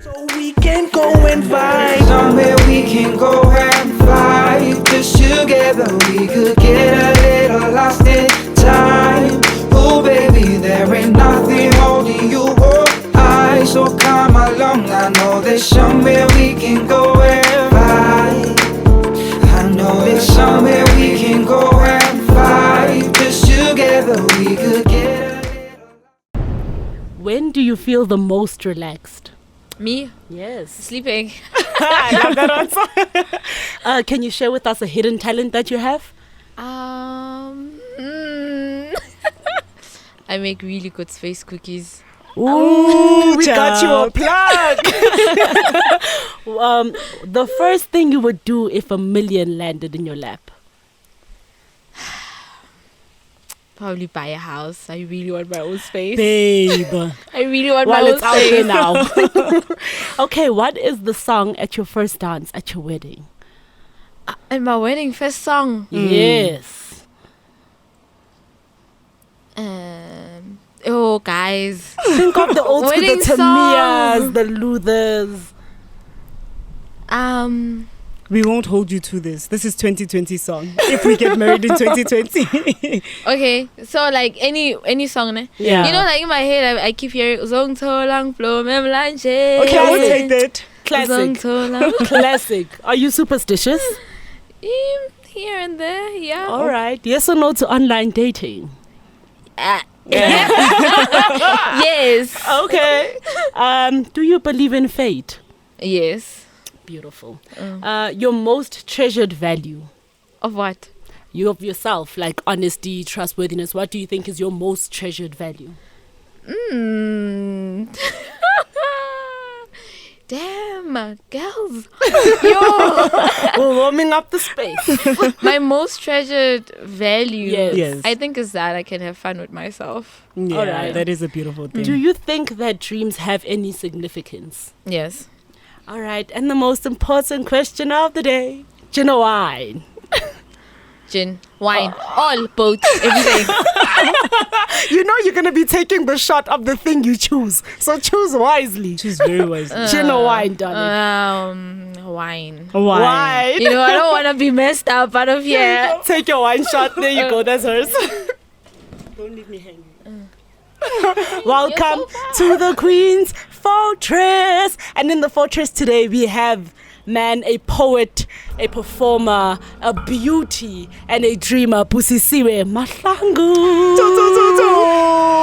So we can go and vibe. Somewhere we can go and vibe. Just together we could get a little lost in time. Oh baby, there ain't nothing holding you up. So come along, I know there's somewhere we can go and vibe. I know there's somewhere we can go and vibe. Just together we could get a little. When do you feel the most relaxed? Me? Yes. Sleeping. I love that answer. Can you share with us a hidden talent that you have? I make really good space cookies. Ooh, we got you a plug. The first thing you would do if $1 million landed in your lap? Probably buy a house. I really want my own space. Babe. I really want Well, my own it's out space. there now. Okay, what is the song at your first dance at your wedding? And my wedding first song. Yes. Oh, guys. Think of the old school, Wedding the songs. Tamias, the Luthers. We won't hold you to this. This is 2020 song. If we get married in 2020. Okay, so like any song, ne? Yeah. You know, like in my head, I keep hearing Zong To Lang Flow Mem Lanche. Okay, I will take that. Classic. Classic. Are you superstitious? Here and there, yeah. All right. Yes or no to online dating? Yes. Okay. Do you believe in fate? Yes. Beautiful. Your most treasured value? Of what? You of yourself, like honesty, trustworthiness. What do you think is your most treasured value? Damn, girls. Yo. We're warming up the space. My most treasured value, Yes. I think, is that I can have fun with myself. Yeah, Alright. that is a beautiful thing. Do you think that dreams have any significance? Yes. All right. And the most important question of the day. Gin or wine? Gin, wine, all, both, everything. You know you're going to be taking the shot of the thing you choose. So choose wisely. Choose very wisely. Gin or wine, darling? Wine. Why? Wine. You know, I don't want to be messed up out of here. Take your wine shot. There you go. That's hers. Don't leave me hanging. Welcome to the Queen's Fortress. And in the fortress today we have, man, a poet, a performer, a beauty, and a dreamer, Busisiwe Mahlangu.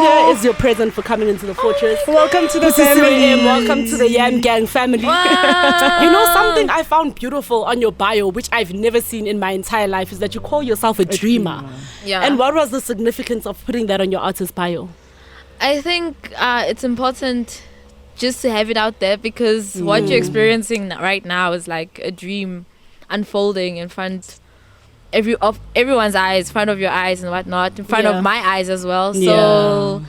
Here is your present for coming into the fortress. Welcome to the Busisiwe, family. welcome to the Yam Gang family. Wow. You know something I found beautiful on your bio, which I've never seen in my entire life, is that you call yourself a dreamer. Yeah. And what was the significance of putting that on your artist bio? I think it's important just to have it out there, because what you're experiencing right now is like a dream unfolding in front of everyone's eyes, in front of your eyes and whatnot, in front Yeah. of my eyes as well. So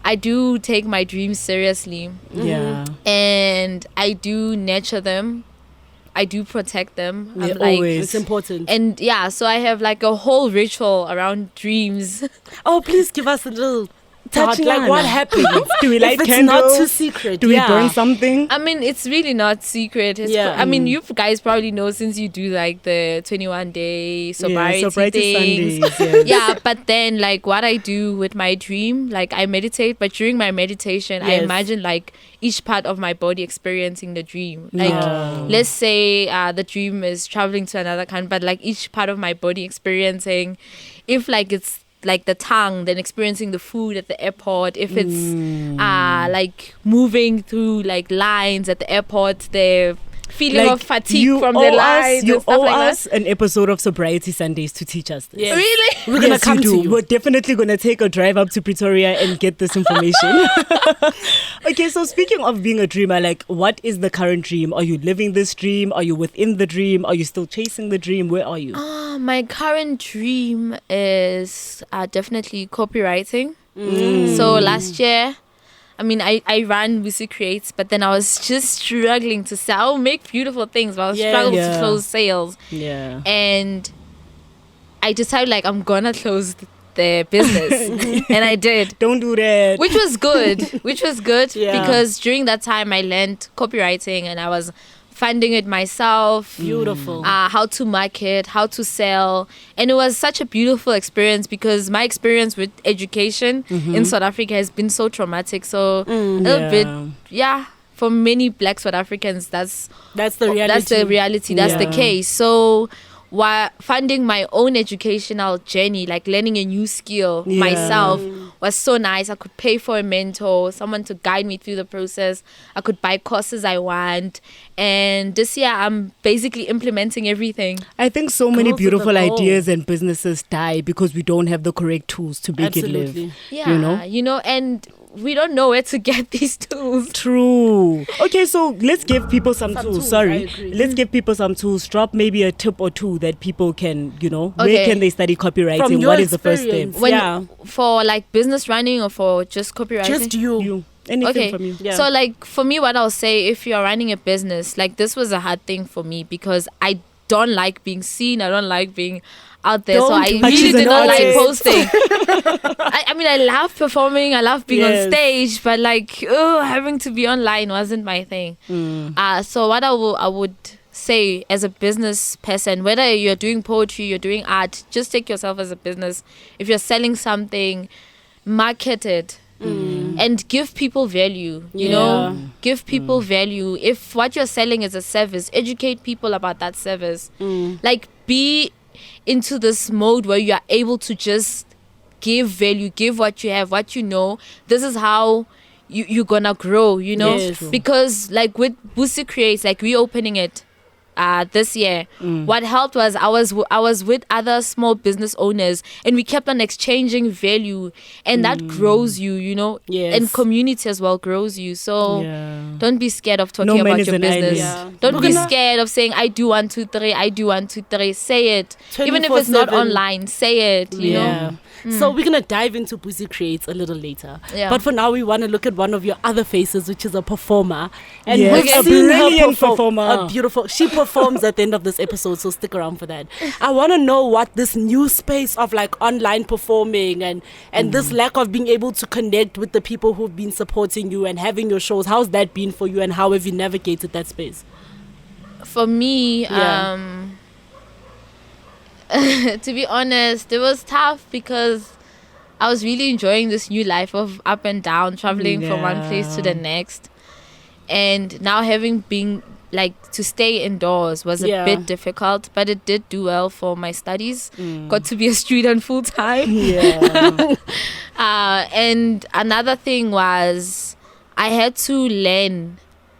I do take my dreams seriously, Yeah. and I do nurture them. I do protect them. Yeah, I'm like, always. It's important. and yeah, so I have like a whole ritual around dreams. Oh, please give us a little touch. Like, what happened? Do we light if it's candles? not too secret. Do we yeah. burn something? I mean, it's really not secret. It's Yeah. I mean, you guys probably know, since you do like the 21-day sobriety, sobriety things. Sundays. Yes. Yeah, but then like what I do with my dream, like I meditate, but during my meditation, I Yes. imagine like each part of my body experiencing the dream. Like Wow. let's say the dream is traveling to another country, but like each part of my body experiencing, if like it's like the tongue, then experiencing the food at the airport. If it's like moving through like lines at the airport, the feeling of fatigue from the lines You and stuff owe like us an episode of Sobriety Sundays to teach us this. Yes. Really? We're going to come to you. We're definitely going to take a drive up to Pretoria and get this information. Okay, so speaking of being a dreamer, like, what is the current dream? Are you living this dream? Are you within the dream? Are you still chasing the dream? Where are you? My current dream is definitely copywriting. So last year, I mean, I ran Busi Creates, but then I was just struggling to sell. I'll make beautiful things, but I was struggling to close sales. Yeah. And I decided, like, I'm gonna close the business. And I did. Don't do that. Which was good. Yeah. Because during that time I learned copywriting and I was funding it myself. Beautiful. How to market, how to sell. And it was such a beautiful experience because my experience with education in South Africa has been so traumatic. So a little bit, for many Black South Africans, that's the reality. That's the case. So while funding my own educational journey, like learning a new skill myself, was so nice. I could pay for a mentor, someone to guide me through the process. I could buy courses I want. And this year, I'm basically implementing everything. I think so many Close to beautiful the goal. ideas and businesses die because we don't have the correct tools to make it Absolutely. live. Yeah, and we don't know where to get these tools. True. Okay, so let's give people some tools. tools, I Sorry. agree. Let's give people some tools. Drop maybe a tip or two that people can, where Okay. can they study copywriting? From your What is the first step? experience. For like business running or for just copywriting? Just you. You. Anything Okay, from you. Yeah. so like for me, what I'll say, if you're running a business, like this was a hard thing for me because I don't like being seen. I don't like being out there. So I But really she's did an not like artist. posting. I mean, I love performing. I love being Yes. on stage, but like, having to be online wasn't my thing. So what I would say as a business person, whether you're doing poetry, you're doing art, just take yourself as a business. If you're selling something, market it. And give people value, you know, give people value. If what you're selling is a service, educate people about that service. Like, be into this mode where you are able to just give value, give what you have, what you know. This is how you're gonna grow, you know. Yes. True. Because like with Busi Creates, like reopening it this year, what helped was I was with other small business owners and we kept on exchanging value, and that grows you, you know. Yes. And community as well grows you. So don't be scared of talking No man about is your an business. island. Don't We're be gonna- scared of saying I do 1, 2, 3, I do 1, 2, 3. Say it. Even if it's not 24/7. online, say it, you know. So we're gonna dive into Busi Creates a little later. Yeah. But for now, we want to look at one of your other faces, which is a performer. And Yes, we've a seen her brilliant perform. performer. A beautiful. She performs at the end of this episode, so stick around for that. I want to know what this new space of like online performing and this lack of being able to connect with the people who've been supporting you and having your shows. How's that been for you, and how have you navigated that space? For me, Yeah. to be honest, it was tough because I was really enjoying this new life of up and down, traveling from one place to the next. And now having been like to stay indoors was a bit difficult, but it did do well for my studies. Got to be a student full time. Yeah. And another thing was I had to learn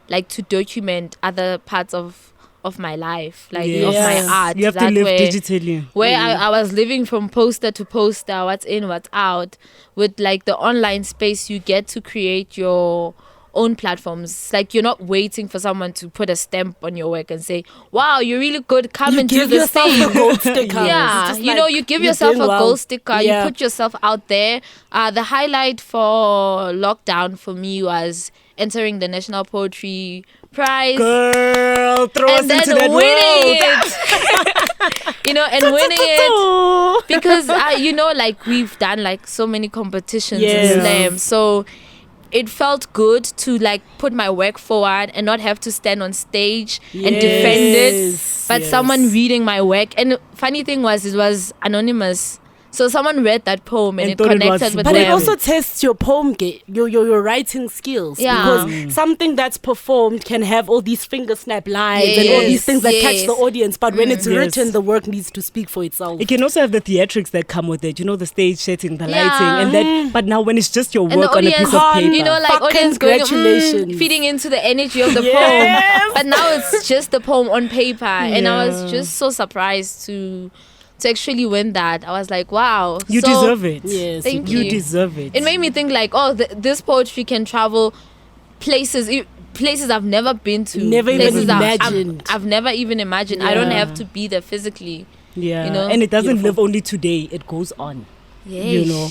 like to document other parts of my life, like of my Yes. art. You have to that live way- digitally. where I was living from poster to poster, what's in, what's out. With like the online space, you get to create your own platforms. Like you're not waiting for someone to put a stamp on your work and say, wow, you're really good, come You and do give this yourself thing. a gold sticker. Yeah, It's just you know, like, you give you're yourself a doing well. gold sticker. Yeah. You put yourself out there. The highlight for lockdown for me was entering the National Poetry Prize. Girl, throw us And then into that winning world. it, you know, and winning it because you know, like we've done like so many competitions Yes. in slam, so it felt good to like put my work forward and not have to stand on stage and defend it, Yes, but yes. someone reading my work. And funny thing was, it was anonymous. So someone read that poem and And it thought it connected was with But them. it also tests your poem your writing skills. Yeah. Because something that's performed can have all these finger snap lines and all these Yes, things that catch the yes. audience. But when it's Yes. written, the work needs to speak for itself. It can also have the theatrics that come with it, you know, the stage setting, the Yeah. lighting, and that. But now when it's just your and work the on a audience, piece of paper, you know, like Fucking audience going, congratulations. feeding into the energy of the Yes. poem. But now it's just the poem on paper, and I was just so surprised to actually win that. I was like, wow, you so deserve it. Yes. Thank You you. deserve it. It made me think like, oh, this poetry can travel places I've never been to, Never even places imagined. I've never even imagined. I don't Yeah. have to be there physically. Yeah, you know? and it doesn't Beautiful. live only today; it goes on. You know.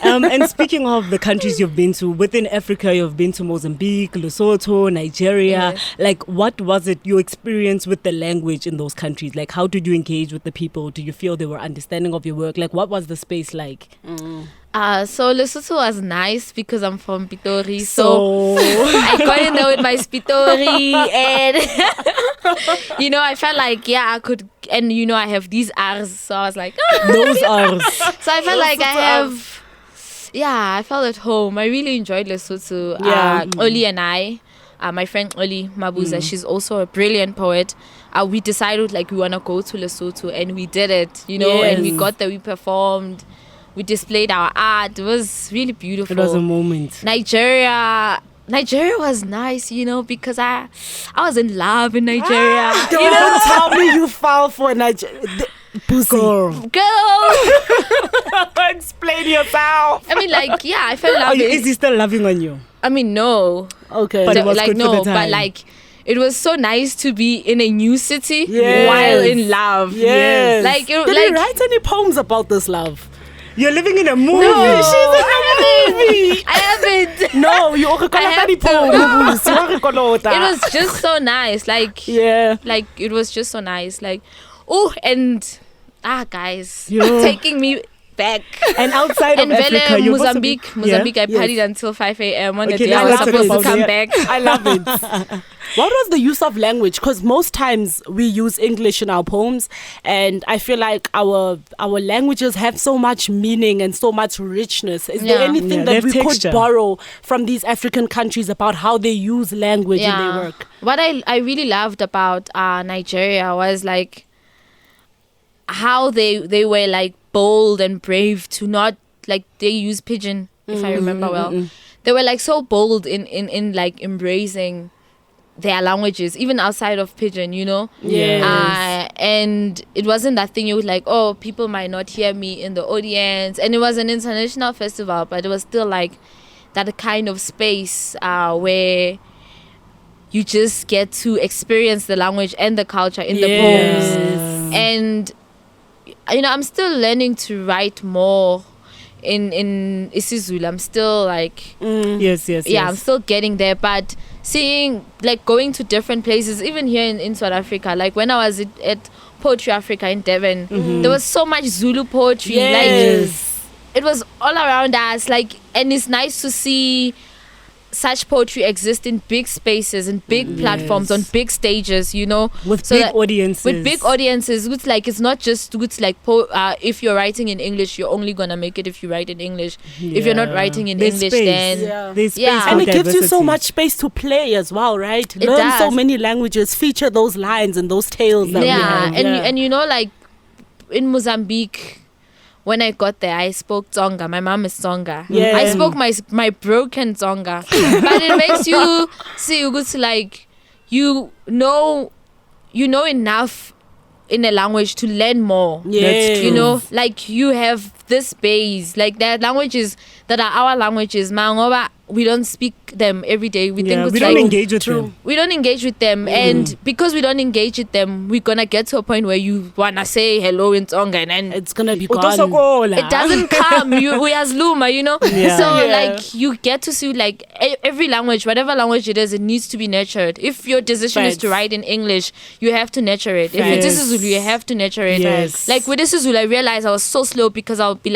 And speaking of the countries you've been to, within Africa, you've been to Mozambique, Lesotho, Nigeria. Yes. Like, what was it, your experience with the language in those countries? Like, how did you engage with the people? Do you feel they were understanding of your work? Like, what was the space like? So Lesotho was nice because I'm from Pitori. So I got in there with my Spitori and I felt like I could, and I have these R's, so I was like Those are so I felt like I felt at home. I really enjoyed Lesotho. Oli and I, my friend Oli Mabuza, she's also a brilliant poet. We decided like we want to go to Lesotho, and we did it, and we got there, we performed. We displayed our art. It was really beautiful. It was a moment. Nigeria was nice, because I was in love in Nigeria. Don't tell me you fell for Nigeria. Busi. Girl. Explain yourself. I mean, I fell in love. Is he still loving on you? I mean, no. Okay. But it was good for the time. But it was so nice to be in a new city Yes. while in love. Yes. Did Did you write any poems about this love? You're living in a movie. No, She's in a movie. I haven't. No, you I have It It was just so nice. It was just so nice. Guys, Yo. taking me back. And outside And of Africa, you're supposed to be- Mozambique, I Yeah? partied until 5 a.m. on the Okay, day I let's was talk supposed to about come it. back. I love it. What was the use of language? Because most times we use English in our poems, and I feel like our languages have so much meaning and so much richness. Is there Yeah. anything Yeah, they that we have texture. could borrow from these African countries about how they use language in their work? What I really loved about Nigeria was how they were bold and brave to not they use pidgin, if I remember well. They were so bold in embracing their languages, even outside of pidgin, Yes. and it wasn't that thing you would people might not hear me in the audience, and it was an international festival, but it was still that kind of space where you just get to experience the language and the culture in the poems. And I'm still learning to write more in isiZulu. I'm still Yes. I'm still getting there, but seeing going to different places, even here in South Africa, when I was at Poetry Africa in Devon, there was so much Zulu poetry. Yes. It was all around us, and it's nice to see such poetry exist in big spaces and big platforms on big stages, With So big that- audiences. with big audiences. It's not just if you're writing in English, you're only gonna make it if you write in English. If you're not Yeah. writing in There's English, space. then There's space Yeah. for And it gives you so diversity. much space to play as well, right? It Learn so does. many languages, feature those lines and those tales that we have. and in Mozambique, when I got there, I spoke Tsonga. My mom is Tsonga. Yeah. I spoke my broken Tsonga, but it makes you see you know enough in a language to learn more. Yes. You have this base. There are languages that are our languages. Mangoba, we don't speak them every day. We think it's we don't engage with them. we don't engage with them, and because we don't engage with them, we're gonna get to a point where you wanna say hello in Tsonga, and It's gonna be Utosokola. it doesn't come. We as Luma, Yeah. So Yeah. you get to see every language, whatever language it is, it needs to be nurtured. If your decision is to Facts. write in English, you have to nurture it. If it is Facts. Zulu, you have to nurture it. Yes. With this Zulu, I realized I was so slow because I'll be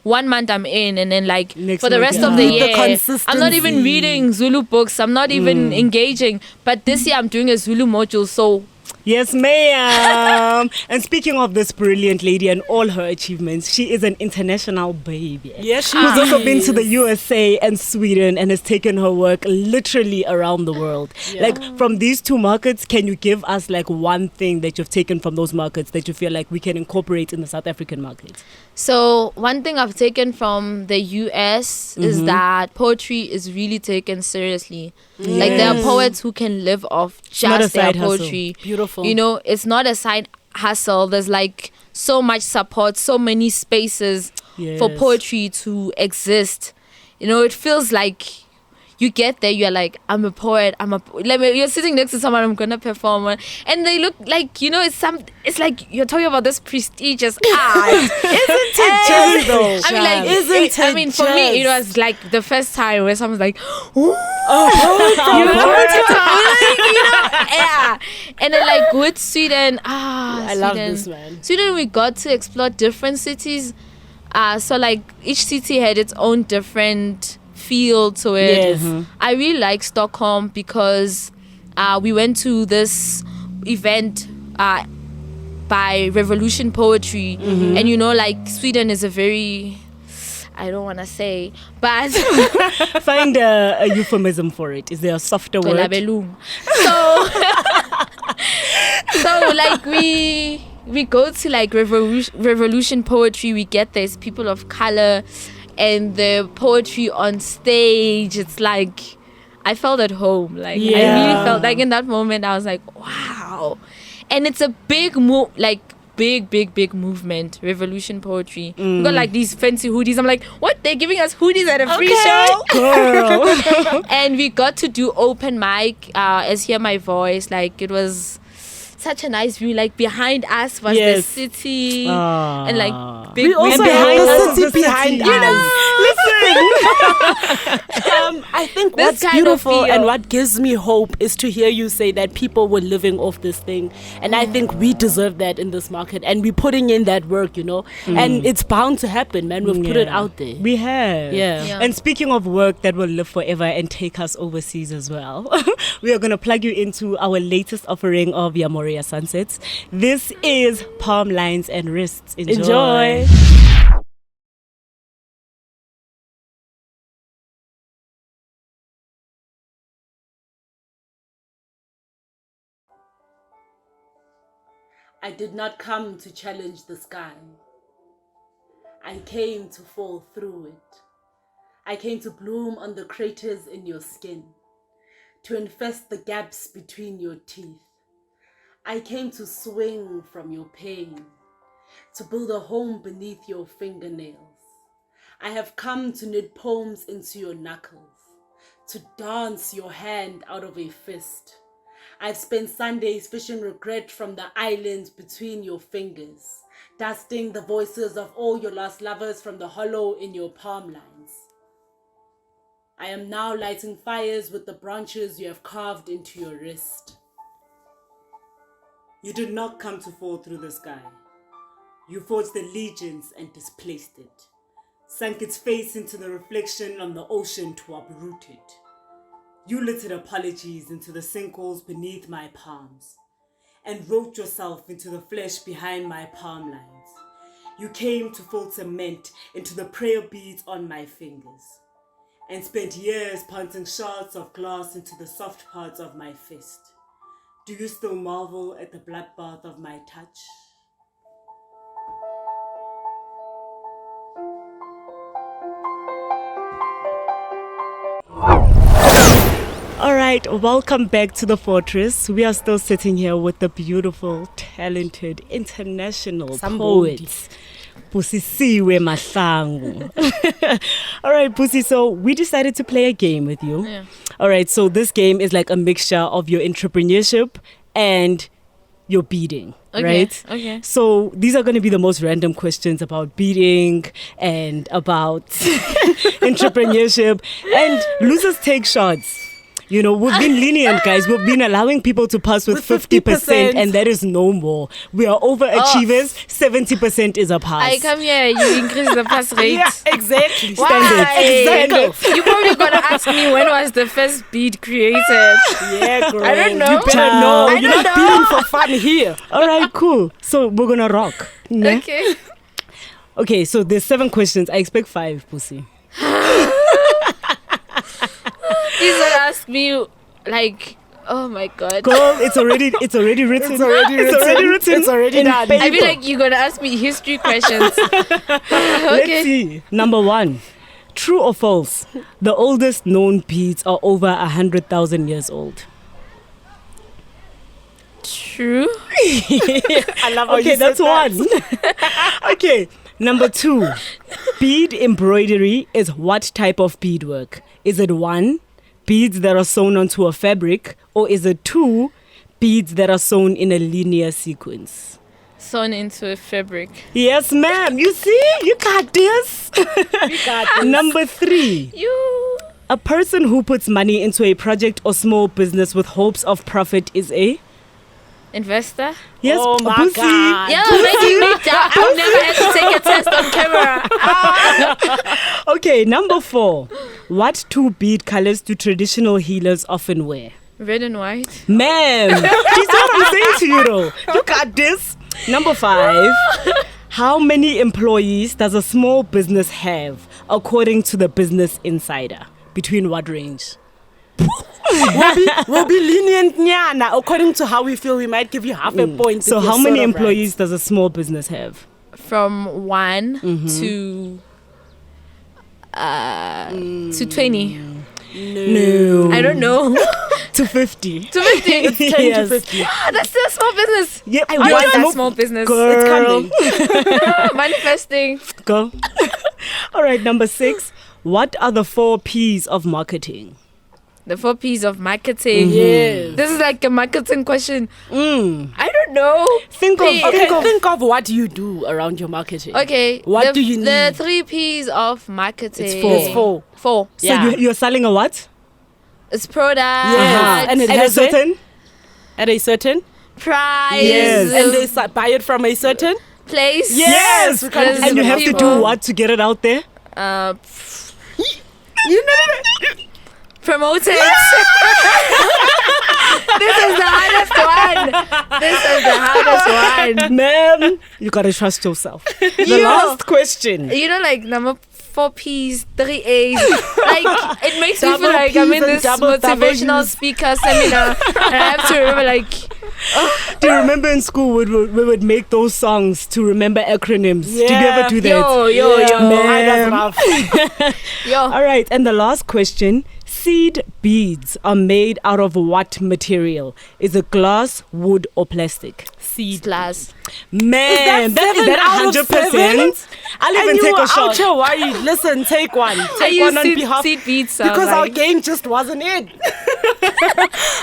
1 month I'm in, and then Next for the month, rest yeah. of the Need the year, I'm not even consistency. reading Zulu books. I'm not even engaging. But this year I'm doing a Zulu module, so Yes, ma'am. And speaking of this brilliant lady and all her achievements, she is an international baby. Yes, she Who's also been is. to the USA and Sweden and has taken her work literally around the world. From these two markets, can you give us one thing that you've taken from those markets that you feel like we can incorporate in the South African market? So one thing I've taken from the US is that poetry is really taken seriously. There are poets who can live off not a just their side hustle. poetry. Beautiful. It's not a side hustle. There's so much support, so many spaces for Yes. poetry to exist. It feels like you get there, you're like, I'm a poet, you're sitting next to someone, I'm gonna perform, and they look like, you know, it's like you're talking about this prestigious art. Isn't it just though? I mean, like, for me, it was like the first time where someone's like, ooh, yeah. And then like with Sweden, I love this, man. Sweden, we got to explore different cities. So like each city had its own different feel to it. Yes. I really like Stockholm because we went to this event by Revolution Poetry, and you know, like Sweden is a very, I don't want to say, but find a euphemism for it. Is there a softer word? So like we go to like Revolution Poetry, we get there's people of color and the poetry on stage. It's like I felt at home. Like I really felt like in that moment I was like, wow. And it's a big move, like big movement, Revolution Poetry. We got like these fancy hoodies. I'm like, what? They're giving us hoodies at a free show? Girl. And we got to do open mic as Hear My Voice. Like it was such a nice view. Like behind us was the city, and like big. We also behind have us the is city the behind city. us. Listen. I think This what's kind of beautiful feel. and what gives me hope is to hear you say that people were living off this thing, and I think we deserve that in this market, and we're putting in that work, you know, and it's bound to happen, man. We've put it out there. We have. Yeah. And speaking of work that will live forever and take us overseas as well, we are going to plug you into our latest offering of Yamoria Sunsets. This is Palm Lines and Wrists. Enjoy. I did not come to challenge the sky. I came to fall through it. I came to bloom on the craters in your skin, to infest the gaps between your teeth. I came to swing from your pain, to build a home beneath your fingernails. I have come to knit poems into your knuckles, to dance your hand out of a fist. I've spent Sundays fishing regret from the islands between your fingers, dusting the voices of all your lost lovers from the hollow in your palm lines. I am now lighting fires with the branches you have carved into your wrist. You did not come to fall through the sky. You forged the legions and displaced it, sank its face into the reflection on the ocean to uproot it. You littered apologies into the sinkholes beneath my palms and wrote yourself into the flesh behind my palm lines. You came to fold cement into the prayer beads on my fingers and spent years punting shards of glass into the soft parts of my fist. Do you still marvel at the bloodbath of my touch? All right, welcome back to the Fortress. We are still sitting here with the beautiful, talented, international poet, Busisiwe Mahlangu. All right, Busi, so we decided to play a game with you. Yeah. All right, so this game is like a mixture of your entrepreneurship and your beading, right? Okay. So these are going to be the most random questions about beading and about entrepreneurship, and losers take shots. You know, we've been lenient, guys. We've been allowing people to pass with 50%, and that is no more. We are overachievers. 70% is a pass. I come here, you increase the pass rate. Yeah, exactly. Standard. You're probably gonna ask me when was the first bead created. Yeah, girl. I don't know. You better Child. know. I You're don't not know. being for fun here. All right, cool. So we're going to rock. Ne? Okay. Okay, so there's 7 questions. I expect 5, Busi. Please don't ask me, like, oh my god. Girl, it's already written. It's already written. It's already in done. paper. I feel like you're gonna ask me history questions. Let's Okay. see. Number 1. True or false? The oldest known beads are over 100,000 years old. True. I love how Okay, you said that's that. 1. Okay. Number 2. Bead embroidery is what type of beadwork? Is it 1, beads that are sewn onto a fabric, or is it 2, beads that are sewn in a linear sequence? Sewn into a fabric. Yes, ma'am. You see? You got this. You got this. Number 3. You. A person who puts money into a project or small business with hopes of profit is a... Investor. Yes, Oh my Busi. God. Yeah, making me doubt. I've never had to take a test on camera. Okay, number 4. What 2 bead colors do traditional healers often wear? Red and white. Ma'am, do you see what I'm saying to you though? You got this. Number 5. How many employees does a small business have according to the Business Insider? Between what range? We'll be lenient, nyana. According to how we feel, we might give you half a point. So if you're how many sort of employees does a small business have? From 1 to 20. No. I don't know. To 50. To 50. It's 10 Yes. to 50. That's still a small business. Yep. I want that small business. Girl. It's coming. Manifesting. Go. All right, number 6. What are the 4 P's of marketing? The 4 P's of marketing. Yes. This is like a marketing question. Mm. I don't know. Think of, P. Okay, think of what you do around your marketing. Okay. What the, do you The need? 3 P's of marketing. It's 4. It's 4. 4. So Yeah. you're selling a what? It's product. Yes. And it At a has it certain? at a certain price. Yes. and they buy it from a certain place. Yes. We can't There's And you have to people. do what to get it out there? you know. Promote it. This is the hardest one. This is the hardest one. Ma'am, you gotta trust yourself. The last question. You know, like number 4 P's, 3 A's. Like, it makes me Double feel like I'm P's in and this double motivational W's. speaker seminar. And I have to remember, like, Do you remember in school we would make those songs to remember acronyms? Did you ever do that? That's Ma'am. rough. yo. All right, and the last question. Seed beads are made out of what material? Is it glass, wood, or plastic? Seed. Class. Man, Is that is that 100%? I'll And even you take were a shot. out here worried. Listen, take one. I Take use one on behalf. seed beads. Because our game just wasn't it.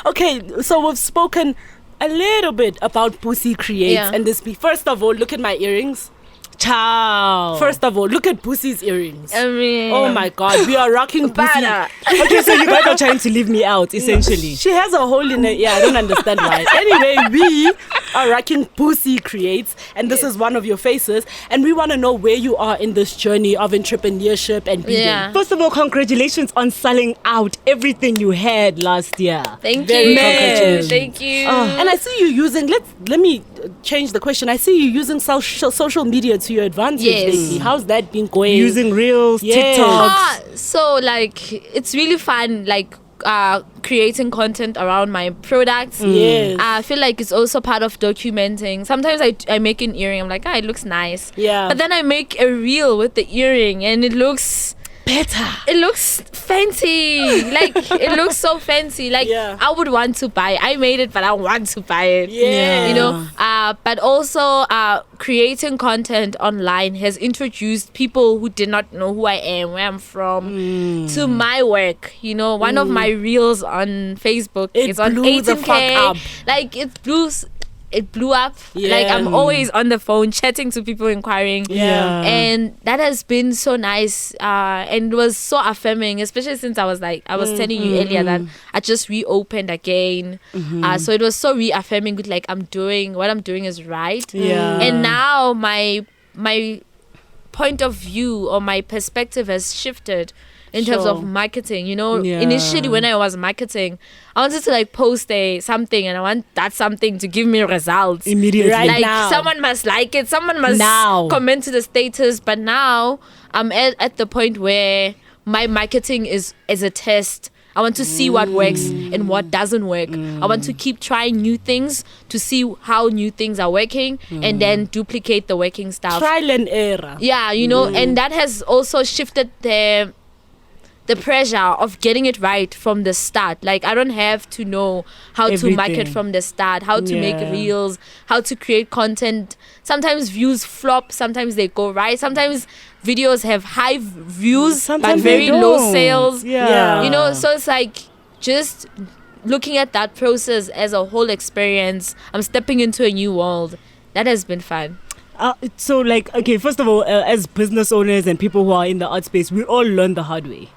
Okay, so we've spoken a little bit about Busi Creates Yeah. and this. First of all, look at my earrings. Ciao. First of all, look at Busi's earrings. I mean, Oh my God, we are rocking Busi. Bada. Okay, so you guys are trying to leave me out, essentially. She has a hole in her ear. I don't understand why. Anyway, we are rocking Busi Creates, and this is one of your faces. And we want to know where you are in this journey of entrepreneurship and beading. Yeah. First of all, congratulations on selling out everything you had last year. Thank Very you. congratulations. Thank you. And I see you using. Let me change the question. I see you using social media to your advantage. Yes. Lately. How's that been going? Using Reels, Yes. TikToks. So like it's really fun, like creating content around my products. Yes. I feel like it's also part of documenting. Sometimes I make an earring, I'm like, it looks nice. Yeah. But then I make a reel with the earring and it looks Better. it looks fancy. Like it looks so fancy. Like Yeah. I would want to buy it. I made it, but I want to buy it. Yeah. You know. But also creating content online has introduced people who did not know who I am, where I'm from, to my work. You know, one of my reels on Facebook It is on blew the 18K. fuck up. Like it blew up. Yeah. Like I'm always on the phone chatting to people, inquiring. Yeah. And that has been so nice and it was so affirming, especially since I was telling you earlier that I just reopened again. So it was so reaffirming with like what I'm doing is right. Yeah. And now my point of view or my perspective has shifted in terms of marketing. You know, Yeah. initially when I was marketing, I wanted to like post something and I want that something to give me results Immediately. Right. like now. someone must like it, someone must Now. comment to the status. But now I'm at the point where my marketing is a test. I want to see what works and what doesn't work. I want to keep trying new things to see how new things are working and then duplicate the working stuff. Trial and error. Yeah, you know, and that has also shifted the pressure of getting it right from the start. Like I don't have to know how to market Everything. from the start, how to make Yeah. reels, how to create content. Sometimes views flop, sometimes they go right, sometimes videos have high views Sometimes but very they low don't. sales. Yeah. You know, so it's like just looking at that process as a whole experience, I'm stepping into a new world. That has been fun. So like, okay, first of all, as business owners and people who are in the art space, we all learn the hard way.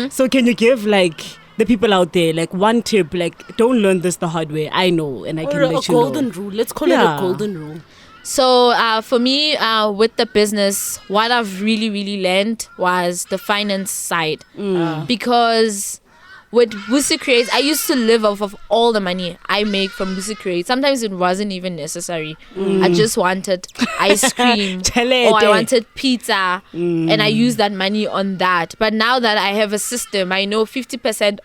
So can you give like the people out there like one tip, like don't learn this the hard way? I know, and I can Or let a you golden know. rule. Let's call it a golden rule. So for me, with the business, what I've really learned was the finance side. Because with Busi Creates, I used to live off of all the money I make from Busi Creates. Sometimes it wasn't even necessary. I just wanted ice cream or I wanted pizza, and I used that money on that. But now that I have a system, I know 50%.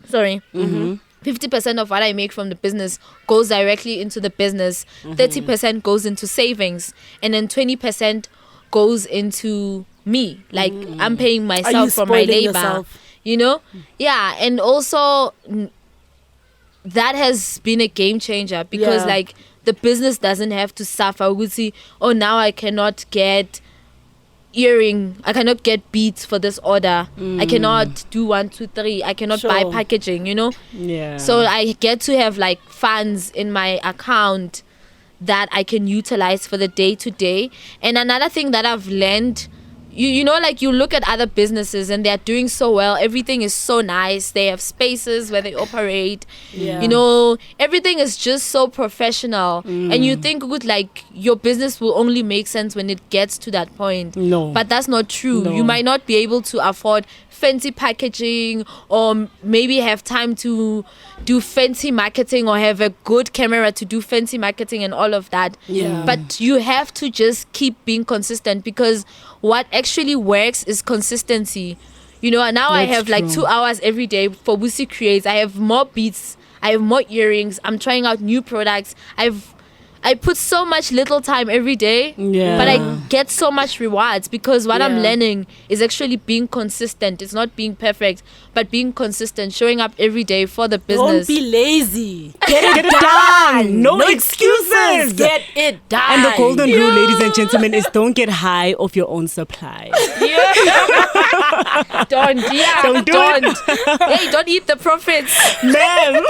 Sorry. 50% of what I make from the business goes directly into the business. 30% goes into savings, and then 20% goes into me. Like I'm paying myself for my labor. Yourself? You know? Yeah. And also that has been a game changer because like the business doesn't have to suffer. We'll see, oh, now I cannot get I cannot get beats for this order. I cannot do 1, 2, 3. I cannot buy packaging, you know? Yeah. So I get to have like funds in my account that I can utilize for the day to day. And another thing that I've learned, you know, like you look at other businesses and they're doing so well. Everything is so nice. They have spaces where they operate. Yeah. You know, everything is just so professional. And you think, good, like your business will only make sense when it gets to that point. No. But that's not true. No. You might not be able to afford fancy packaging or maybe have time to do fancy marketing or have a good camera to do fancy marketing and all of that. Yeah. But you have to just keep being consistent because what actually works is consistency. You know, now I That's have like true. 2 hours every day for Busi Creates. I have more beats. I have more earrings. I'm trying out new products. I put so much little time every day, but I get so much rewards because what I'm learning is actually being consistent. It's not being perfect, but being consistent, showing up every day for the business. Don't be lazy. Get it done. No excuses. Get it done. And the golden rule, ladies and gentlemen, is don't get high off your own supply. Don't do it. Hey, don't eat the profits. Ma'am.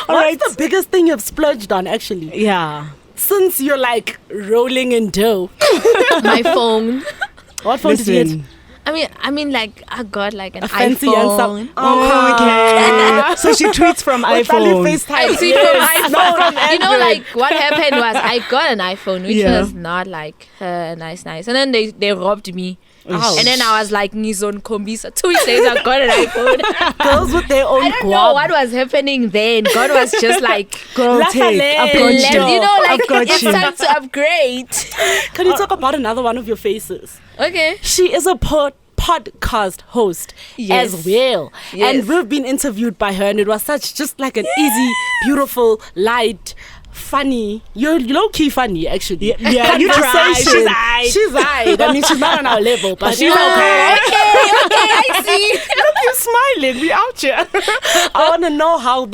All right. What's the biggest thing you've splurged on, actually? Yeah. Since you're like rolling in dough. My phone. What phone did you Listen. get? I mean, like I got like an Fancy iPhone. and some. Oh, okay. So she tweets from iPhone. I see from iPhone. You know, like what happened was I got an iPhone, which was not like nice, and then they robbed me. Ouch. And then I was like, Nizon Kombisa. 2 weeks later, I got an iPhone. Girls with their own I don't know what was happening then. God was just like, Girl, take. I've got you. you know, like I've got it's you. time to upgrade. Can you talk about another one of your faces? Okay. She is a podcast host as well. Yes. And we've been interviewed by her and it was such just like an easy, beautiful, light, funny. You're low-key funny, actually. Yeah, you try. Conversation. She's aight. She's aight. I mean, she's not on our level, but she's okay. Okay, I see. Look, you smiling. We out here. I want to know how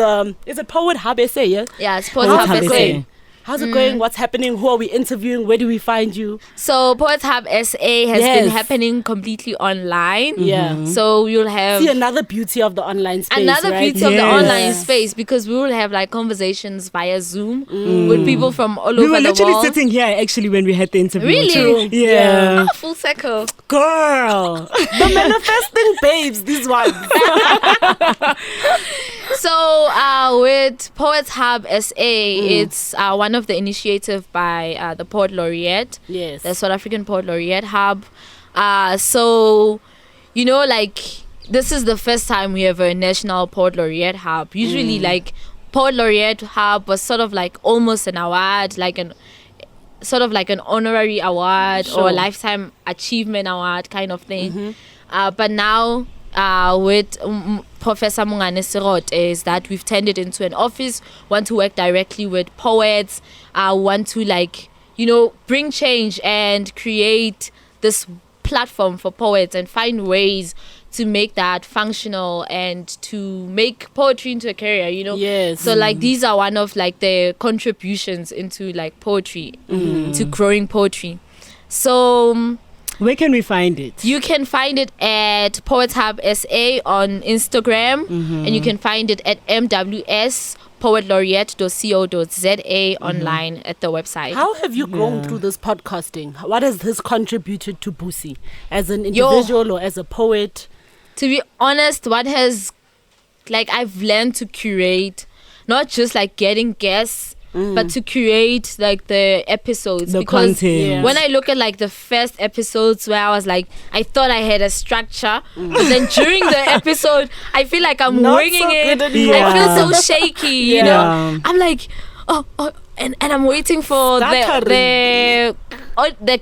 is it Poet Hub SA, yeah? Yeah, it's How's Poets it Hub SA. going? How's it going? What's happening? Who are we interviewing? Where do we find you? So Poets Hub SA has been happening completely online. Yeah. So you'll have See another beauty of the online space. another right? beauty of the Yes. online space because we will have like conversations via Zoom with people from all We over were the literally world. sitting here actually when we had the interview. Really? True. Yeah. Oh, full circle. Girl. The manifesting babes, these ones. So with Poets Hub SA, it's one of the initiative by the Poet Laureate, Yes. the South African Poet Laureate Hub. So, you know, like this is the first time we have a national Poet Laureate Hub. Usually, like Poet Laureate Hub was sort of like almost an award, like an honorary award or a lifetime achievement award kind of thing. But now with Professor Mungane Sirot is that we've turned it into an office, want to work directly with poets, want to like, you know, bring change and create this platform for poets and find ways to make that functional and to make poetry into a career, you know. Yes. So like these are one of like the contributions into like poetry, to growing poetry. So Where can we find it? You can find it at Poets Hub SA on Instagram, and you can find it at mws.poetlaureate.co.za online at the website. How have you grown through this podcasting? What has this contributed to Busi as an individual or as a poet? To be honest, what has, like, I've learned to curate, not just like getting guests, but to create like the episodes. The because content. when I look at like the first episodes where I was like, I thought I had a structure, but then during the episode, I feel like I'm Not winging so it. good anymore. I feel so shaky, you Yeah. know. I'm like, and I'm waiting for the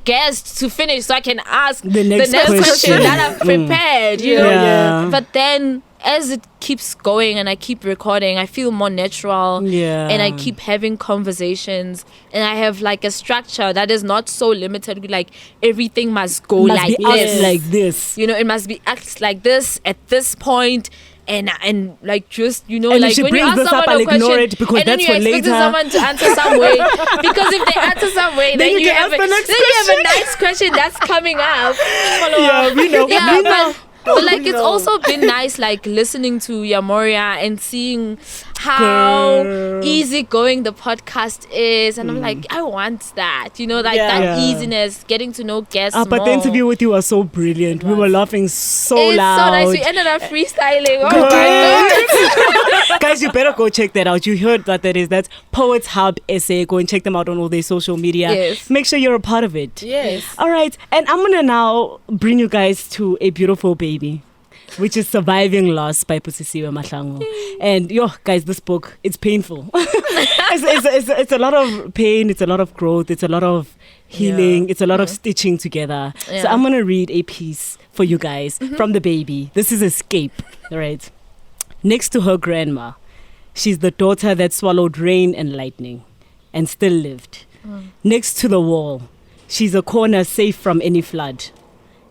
guest to finish so I can ask The next question question. that I've prepared, you know. Yeah. But then as it keeps going and I keep recording, I feel more natural. Yeah. And I keep having conversations, and I have like a structure that is not so limited. Like everything must go Must like be asked this. like this. You know, it must be acted like this at this point. And like just, you know, And like if she when you brings ask this up, someone I'll a question ignore it because and then that's you're for expecting later. someone to answer some way, because if they answer some way, then you you can have ask the next then you have a nice question that's coming up. Yeah, we know. Yeah, we know. but like it's also been nice like listening to Yamoria and seeing how easygoing the podcast is, and I'm like, I want that, you know, like that Yeah. easiness, getting to know guests But more. the interview with you was so brilliant. We were laughing so it's loud. so nice. We ended up freestyling. Oh my god. Guys, you better go check that out. You heard what that is. That's Poets Hub SA. Go and check them out on all their social media. Yes. Make sure you're a part of it. Yes. All right. And I'm going to now bring you guys to a beautiful baby, which is Surviving Loss by Busisiwe Mahlangu. And guys, this book, it's painful. it's a lot of pain. It's a lot of growth. It's a lot of healing. It's a lot of stitching together. So Yeah. I'm going to read a piece for you guys from the baby. This is Escape. All right. Next to her grandma, she's the daughter that swallowed rain and lightning and still lived. Next to the wall, she's a corner safe from any flood.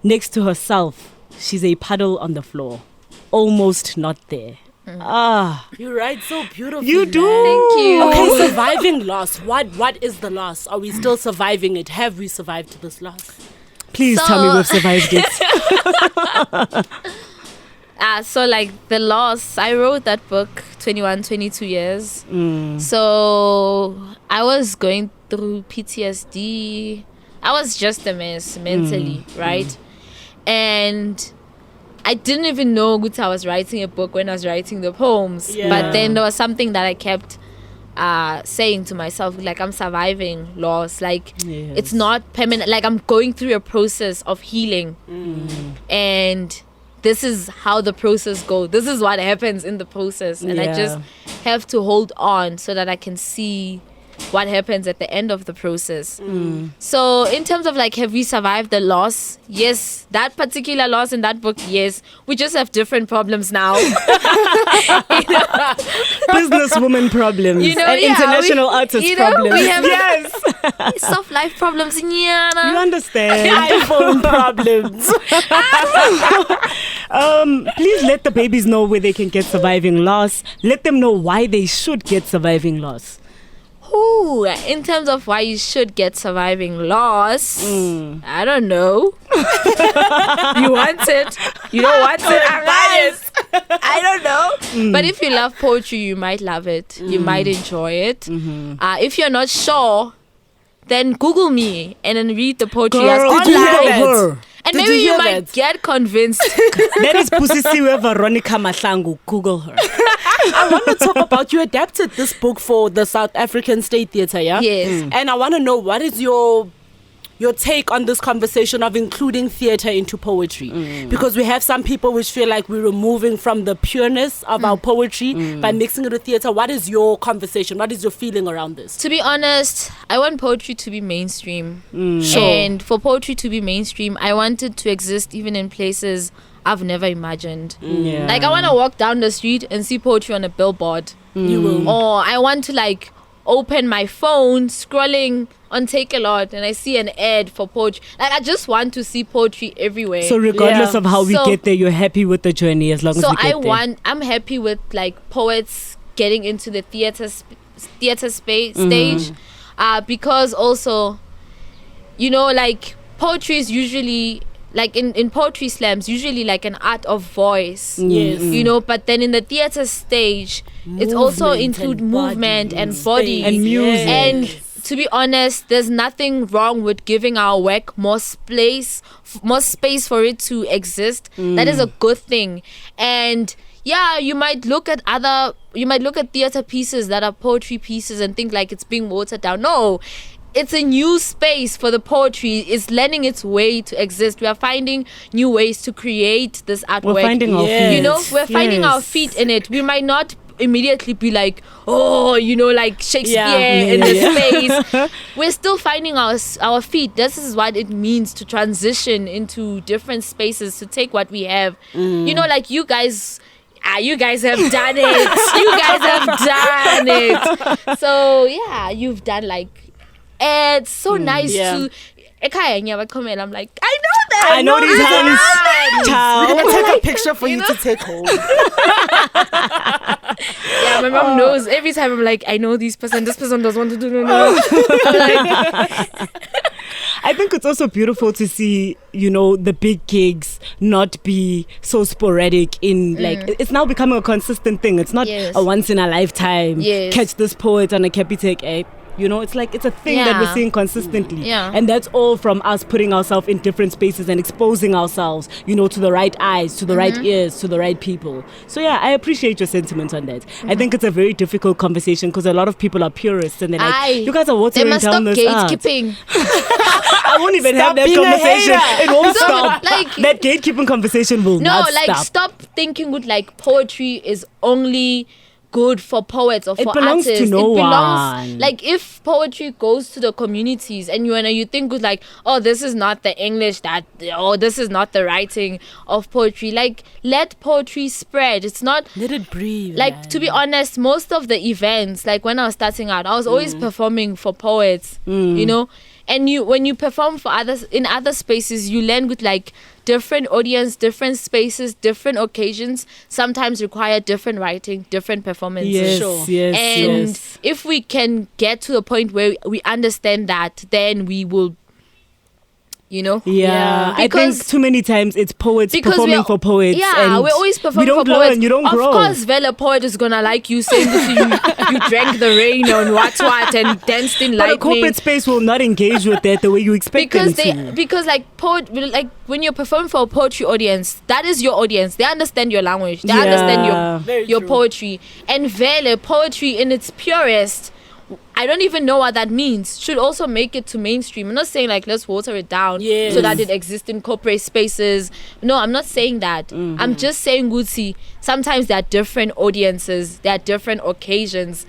Next to herself, she's a puddle on the floor, almost not there. You write so beautifully. You do. man. Thank you. Okay, surviving loss. What is the loss? Are we still surviving it? Have we survived this loss? Please tell me we've survived it. So like the loss, I wrote that book 21, 22 years. So I was going through PTSD. I was just a mess mentally, right? And I didn't even know I was writing a book when I was writing the poems. Yeah. But then there was something that I kept saying to myself, like, I'm surviving loss. Like, Yes. it's not permanent. Like, I'm going through a process of healing. And this is how the process goes. This is what happens in the process. And I Yeah. just have to hold on so that I can see what happens at the end of the process. So in terms of like, have we survived the loss? Yes, that particular loss in that book, yes. We just have different problems now. Businesswoman problems You know, and yeah, international we- artist you know, problems. we have- Yes, Soft life problems. you Yeah. understand. iPhone problems. Please let the babies know where they can get Surviving Loss. Let them know why they should get Surviving Loss. Ooh, in terms of why you should get surviving loss, I don't know. You want it? You don't want it? I don't know. But if you love poetry, you might love it. You might enjoy it. If you're not sure, then Google me and then read the poetry as Girl, Google online. her. And Did maybe you you hear might that? get convinced. That is Busisiwe Mahlangu. Google her. I want to talk about, you adapted this book for the South African State Theatre, yeah? Yes. And I want to know, what is your take on this conversation of including theatre into poetry? Because we have some people which feel like we're removing from the pureness of our poetry by mixing it with theatre. What is your conversation? What is your feeling around this? To be honest, I want poetry to be mainstream. Sure. And for poetry to be mainstream, I want it to exist even in places I've never imagined. Yeah. Like, I want to walk down the street and see poetry on a billboard. You will. Or I want to, like, open my phone, scrolling on Take a Lot, and I see an ad for poetry. Like, I just want to see poetry everywhere. So regardless Yeah. of how we So- get there, you're happy with the journey as long as So we get there. I'm happy with like poets getting into the theater stage, because also, you know, like poetry is usually like in poetry slams, usually like an art of voice. Yes. You know, but then in the theater stage, it's also Movement include and movement body. and body And music. And to be honest, there's nothing wrong with giving our work more space for it to exist. That is a good thing. And yeah, you might look at theater pieces that are poetry pieces and think like it's being watered down. No, it's a new space for the poetry. It's learning its way to exist. We are finding new ways to create this artwork. We're finding our Yes. feet. You know, we're finding our Yes. feet in it. We might not immediately be like, oh, you know, like Shakespeare in this space. We're still finding our feet. This is what it means to transition into different spaces, to take what we have. You know, like you guys have done it. You guys have done it. So yeah, you've done like, it's so nice to. I'm like, I know that. I know these hands. Ciao. We're gonna take a picture for you to take home. Yeah, my mom knows. Every time I'm like, I know this person doesn't want to do no. I'm like, I think it's also beautiful to see, you know, the big gigs not be so sporadic in like, it's now becoming a consistent thing. It's not Yes. a once in a lifetime. Yes. Catch this poet on a Capitec app. You know, it's like, it's a thing that we're Yeah. seeing consistently. Yeah. And that's all from us putting ourselves in different spaces and exposing ourselves, you know, to the right eyes, to the right ears, to the right people. So yeah, I appreciate your sentiment on that. I think it's a very difficult conversation because a lot of people are purists and they're like, you guys are they watering must down stop this art. gatekeeping. I won't even have that being a conversation. hater. It won't So, stop. like- That gatekeeping conversation will No, not like stop. stop thinking with like poetry is only good for poets or It for belongs to artists. no It belongs one. like if poetry goes to the communities and you think with like, oh, this is not the English this is not the writing of poetry. Like let poetry spread. It's not Let it breathe. like man. to be honest, most of the events, like when I was starting out, I was always performing for poets, you know. And when you perform for others in other spaces, you learn with like different audience, different spaces, different occasions. Sometimes require different writing, different performances. Yes, Sure. yes, And yes. if we can get to the point where we understand that, then we will, you know. Yeah, I Because- think too many times it's poets performing we're- for poets. Yeah, and we're always performing we don't for learn, poets. you don't of grow. Of course, a poet is gonna like you saying to you drank the rain on what and danced in But a lightning. corporate space will not engage with that the way you expect them to. Because like when you're performing for a poetry audience, that is your audience. They understand your language. They Yeah. understand Very your true. poetry. And poetry in its purest, I don't even know what that means, should also make it to mainstream. I'm not saying like let's water it down Yes. so that it exists in corporate spaces. No, I'm not saying that. I'm just saying, Busi, sometimes there are different audiences, there are different occasions.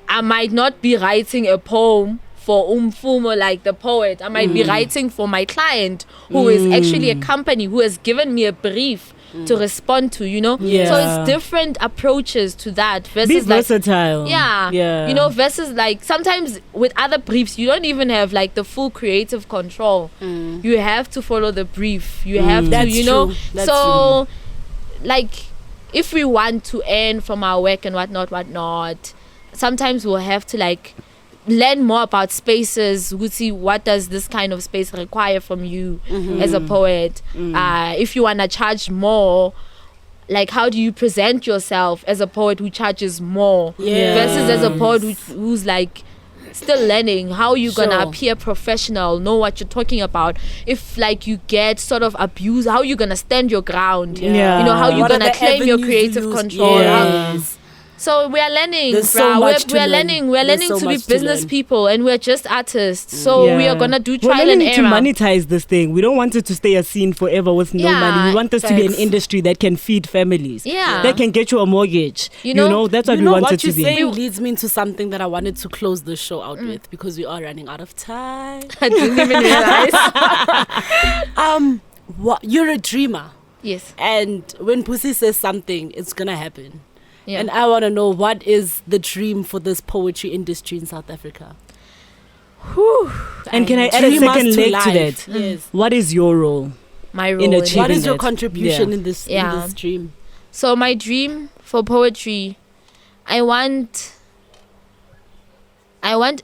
I might not be writing a poem for Umfumo like the poet. I might be writing for my client who is actually a company who has given me a brief to respond to, you know. Yeah. So it's different approaches to that versus Be like versatile. yeah. You know, versus like sometimes with other briefs you don't even have like the full creative control. You have to follow the brief. You have to, That's you know. true. That's So like if we want to earn from our work and whatnot, sometimes we'll have to like learn more about spaces. We'll see what does this kind of space require from you as a poet. If you want to charge more, like how do you present yourself as a poet who charges more versus as a poet who's like still learning? How you gonna Sure. appear professional, know what you're talking about? If like you get sort of abused, how you gonna stand your ground? Yeah. You know, how you What are gonna the claim your avenues creative you use? control? Yes. So we are learning, There's so bruh. much to We're learn. learning. We're There's learning so to be much to business learn. people, and we're just artists. So we are gonna do We're trial and learning error. to monetize this thing. We don't want it to stay a scene forever with no Yeah, money. We want this to be an facts. industry that can feed families. Yeah. That can get you a mortgage. You know- that's what You we know want what it to you're be. saying leads me into something that I wanted to close the show out with because we are running out of time. I didn't even realize. You're a dreamer, Yes. and when Busi says something, it's gonna happen. Yeah. And I want to know, what is the dream for this poetry industry in South Africa? And can I add a Dream us second leg to life. that? Yes. What is your role? My role In in achieving What is your that. contribution Yeah. in this Yeah. dream? So my dream for poetry, I want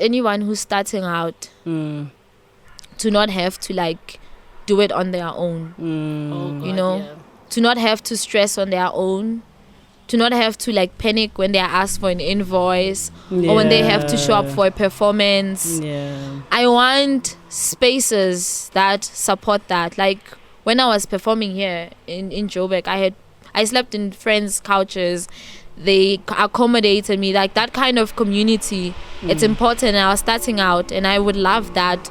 anyone who's starting out, to not have to like do it on their own. Oh, You God, know? yeah. To not have to stress on their own, to not have to like panic when they are asked for an invoice or when they have to show up for a performance. Yeah. I want spaces that support that. Like when I was performing here in Joburg, I slept in friends' couches. They accommodated me. Like that kind of community, it's important. I was starting out, and I would love that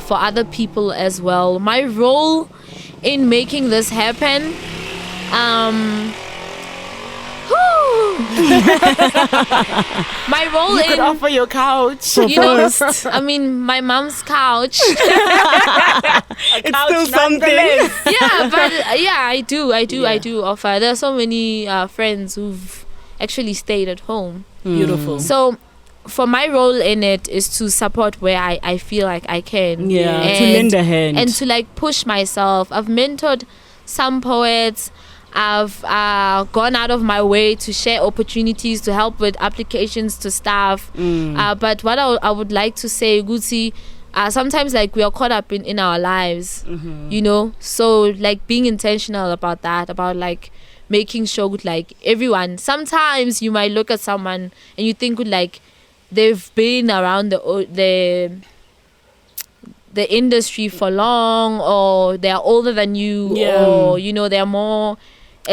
for other people as well. My role in making this happen, my role You could in offer your couch. you know, I mean, my mom's couch. It's still something. Yeah, but I do Yeah. offer. There are so many friends who've actually stayed at home. Beautiful. So, for my role in it is to support where I feel like I can. Yeah, to And- lend a hand. and to like push myself. I've mentored some poets. I've gone out of my way to share opportunities to help with applications to staff. But what I would like to say, Busi, sometimes like we are caught up in our lives, you know. So like being intentional about that, about like making sure like everyone. Sometimes you might look at someone and you think like they've been around the industry for long, or they're older than you, Yeah. or you know they're more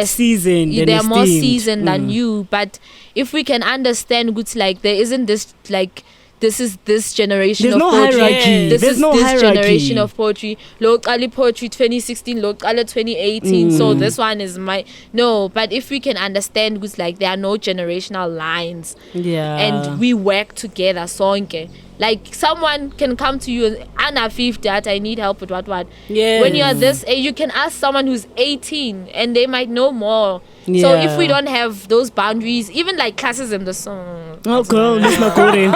seasoned and they're more esteemed. seasoned than you. But if we can understand good, like there isn't this like this is this generation There's of no poetry. hierarchy. This There's is no this hierarchy. generation of poetry. Locally poetry 2016, locally 2018. So this one is my no. But if we can understand good, like there are no generational lines, Yeah. and we work together, sonke. Like someone can come to you and Anna 50 that I need help with what. Yes. When you're this age, you can ask someone who's 18 and they might know more. So Yeah. if we don't have those boundaries, even like classism, the song. Oh, girl, let's not go there.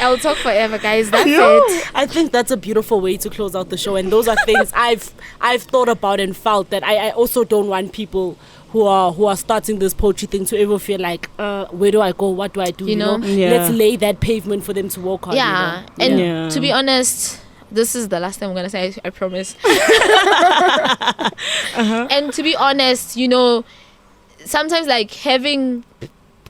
I'll talk forever, guys. That's Yo, it. I think that's a beautiful way to close out the show, and those are things I've thought about and felt that I also don't want people who are starting this poetry thing to ever feel like where do I go, what do I do, You know? Yeah. Let's lay that pavement for them to walk on. Yeah. you know? And Yeah. to be honest, this is the last time I'm gonna say I promise. And to be honest, you know, sometimes like having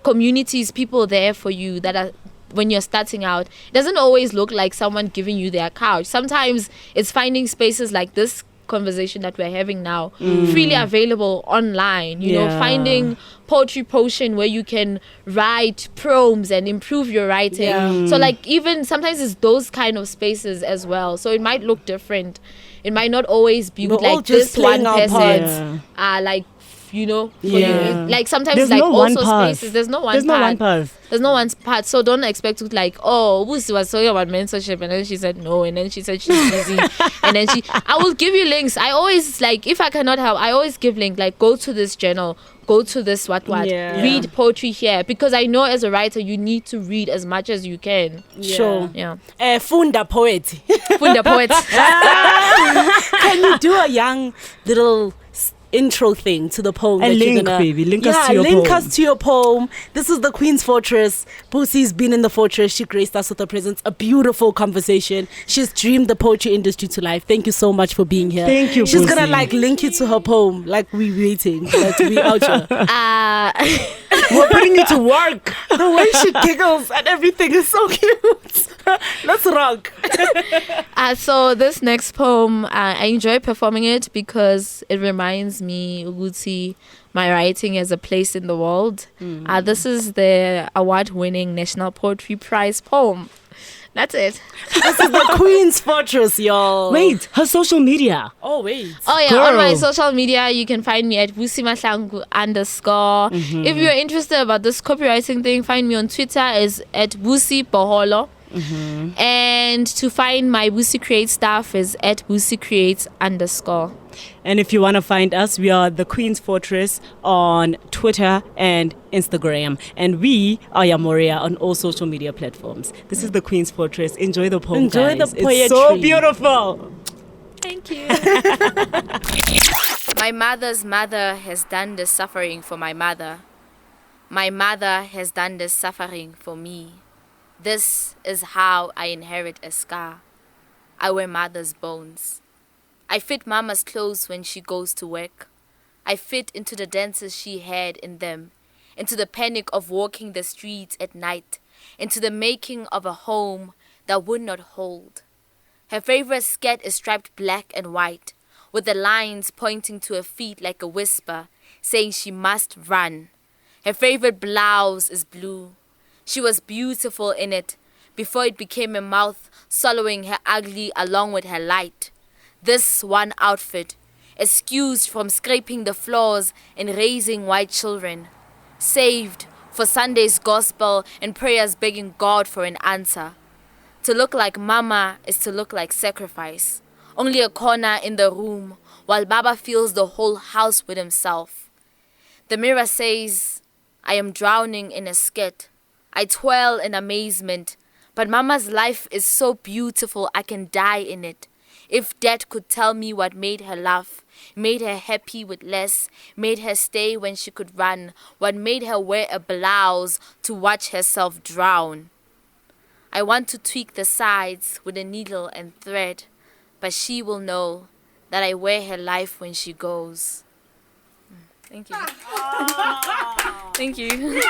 communities, people there for you that are when you're starting out, it doesn't always look like someone giving you their couch. Sometimes it's finding spaces like this conversation that we're having now freely available online, you know, Yeah. finding Poetry Potion where you can write prompts and improve your writing. Yeah. So like even sometimes it's those kind of spaces as well, so it might look different. It might not always be We're with, all like just this one playing our person parts. like you know, for Yeah. you. Like sometimes There's like no one also path. spaces. There's no one There's path. no one path. There's no one part. So don't expect to like, oh, Busi was talking about mentorship and then she said no, and then she said she's busy. And then I will give you links. I always like, if I cannot help, I always give link, like go to this journal, go to this what. Yeah. Read poetry here, because I know as a writer you need to read as much as you can. Sure. Yeah. Funda poet. Funda poets. Can you do a young little intro thing to the poem? And that you're link, gonna, baby. Link us to your link poem. us to your poem. This is the Queen's Fortress. Busi's been in the fortress. She graced us with her presence. A beautiful conversation. She's dreamed the poetry industry to life. Thank you so much for being here. Thank you, She's gonna Busi. like link you to her poem. Like we waiting for that to be out here. We're putting you to work. The way she giggles and everything is so cute. Let's rock. So this next poem, I enjoy performing it because it reminds me, Uguti, my writing has a place in the world. This is the award-winning National Poetry Prize poem. That's it. This is the Queen's Fortress, y'all. Wait, her social media. Oh, wait. Oh yeah, on my Girl. social media you can find me at Busisiwe Mahlangu _ If you're interested about this copywriting thing, find me on Twitter is at Busi Boholo. And to find my Busi Create stuff is at Busi Creates _ And if you want to find us, we are the Queen's Fortress on Twitter and Instagram. And we are Yamoria on all social media platforms. This is the Queen's Fortress. Enjoy the poem, Enjoy guys. the It's so poetry. beautiful. Thank you. My mother's mother has done the suffering for my mother. My mother has done the suffering for me. This is how I inherit a scar. I wear mother's bones. I fit mama's clothes when she goes to work. I fit into the dances she had in them, into the panic of walking the streets at night, into the making of a home that would not hold. Her favorite skirt is striped black and white, with the lines pointing to her feet like a whisper, saying she must run. Her favorite blouse is blue. She was beautiful in it, before it became a mouth swallowing her ugly along with her light. This one outfit, excused from scraping the floors and raising white children, saved for Sunday's gospel and prayers begging God for an answer. To look like mama is to look like sacrifice. Only a corner in the room, while Baba fills the whole house with himself. The mirror says, I am drowning in a skirt. I twirl in amazement, but mama's life is so beautiful I can die in it. If Dad could tell me what made her laugh, made her happy with less, made her stay when she could run, what made her wear a blouse to watch herself drown. I want to tweak the sides with a needle and thread, but she will know that I wear her life when she goes. Thank you. Thank you.